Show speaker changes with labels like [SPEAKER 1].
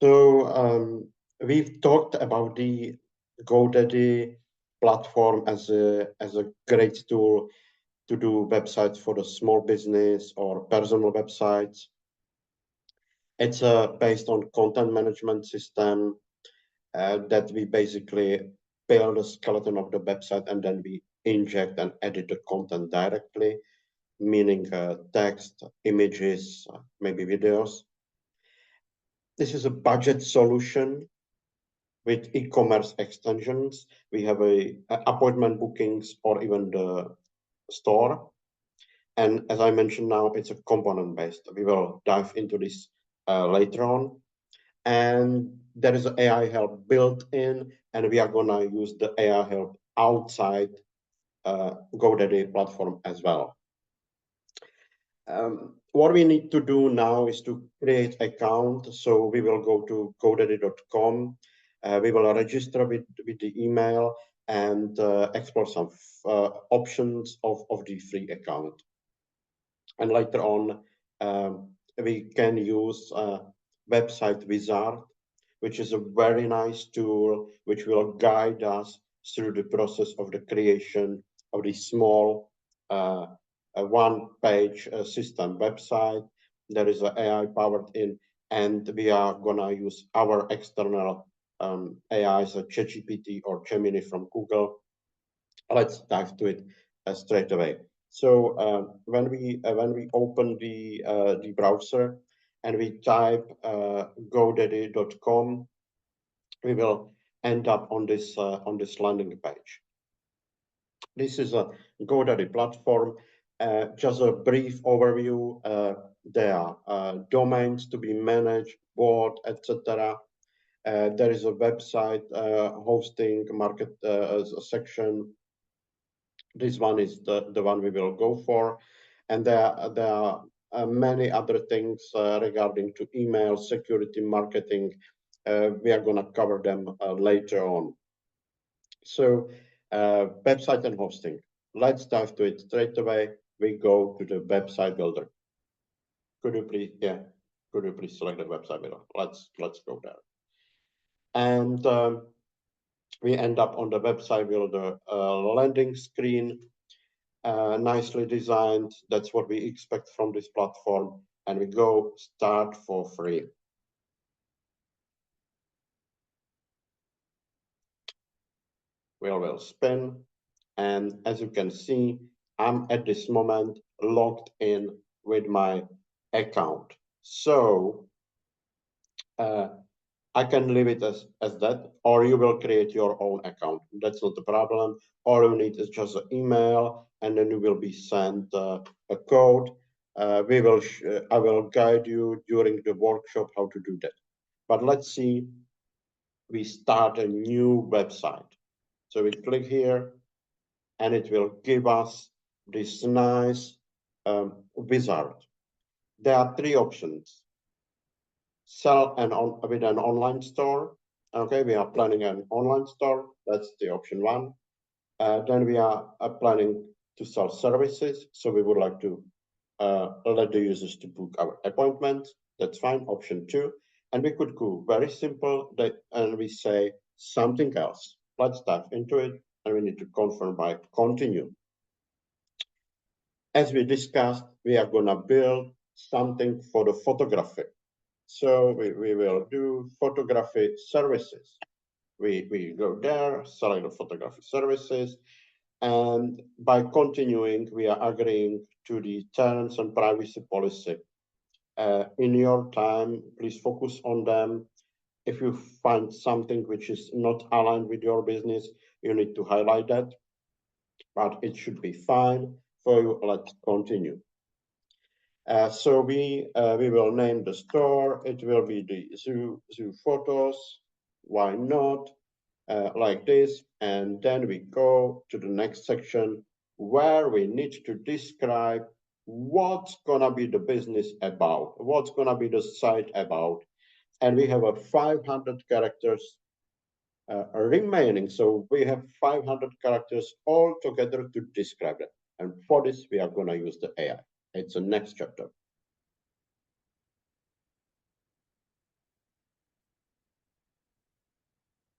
[SPEAKER 1] So we've talked about the GoDaddy platform as a great tool to do websites for the small business or personal websites. It's based on content management system that we basically build a skeleton of the website and then we inject and edit the content directly, meaning text, images, maybe videos. This is a budget solution with e-commerce extensions. We have a appointment bookings or even the store. And as I mentioned now, it's a component based. We will dive into this later on. And there is AI help built in, and we are gonna use the AI help outside GoDaddy platform as well. What we need to do now is to create account. So we will go to godaddy.com. We will register with the email and explore some options of the free account. And later on, we can use Website Wizard, which is a very nice tool which will guide us through the process of the creation of the small one-page system website. There is an AI powered in, and we are gonna use our external AIs, ChatGPT or Gemini from Google. Let's dive to it straight away. So when we open the browser and we type godaddy.com, we will end up on this landing page. This is a GoDaddy platform. Just a brief overview. There are domains to be managed, bought, etc. There is a website hosting market section. This one is the one we will go for. And there are many other things regarding to email, security, marketing. We are going to cover them later on. So website and hosting. Let's dive to it straight away. We go to the website builder. Could you please select the website builder? Let's go there. And we end up on the website builder landing screen. Nicely designed. That's what we expect from this platform. And we go start for free. We will spin. And as you can see, I'm at this moment logged in with my account. So I can leave it as that, or you will create your own account. That's not the problem. All you need is just an email, and then you will be sent a code. I will guide you during the workshop how to do that. But let's see, we start a new website. So we click here, and it will give us this nice wizard. There are three options. Sell with an online store. Okay, we are planning an online store. That's the option one. Then we are planning to sell services. So we would like to let the users to book our appointments. That's fine. Option two. And we could go very simple and we say something else. Let's dive into it. And we need to confirm by continue. As we discussed, we are going to build something for the photography. So we will do photography services. We go there, select the photography services, and by continuing, we are agreeing to the terms and privacy policy. In your time, please focus on them. If you find something which is not aligned with your business, you need to highlight that, but it should be fine for you. Let's continue. So we will name the store. It will be the zoo photos. Why not? Like this. And then we go to the next section where we need to describe what's gonna be the business about, what's gonna be the site about. And we have a 500 characters remaining. So we have 500 characters all together to describe it. And for this, we are gonna use the AI. It's the next chapter.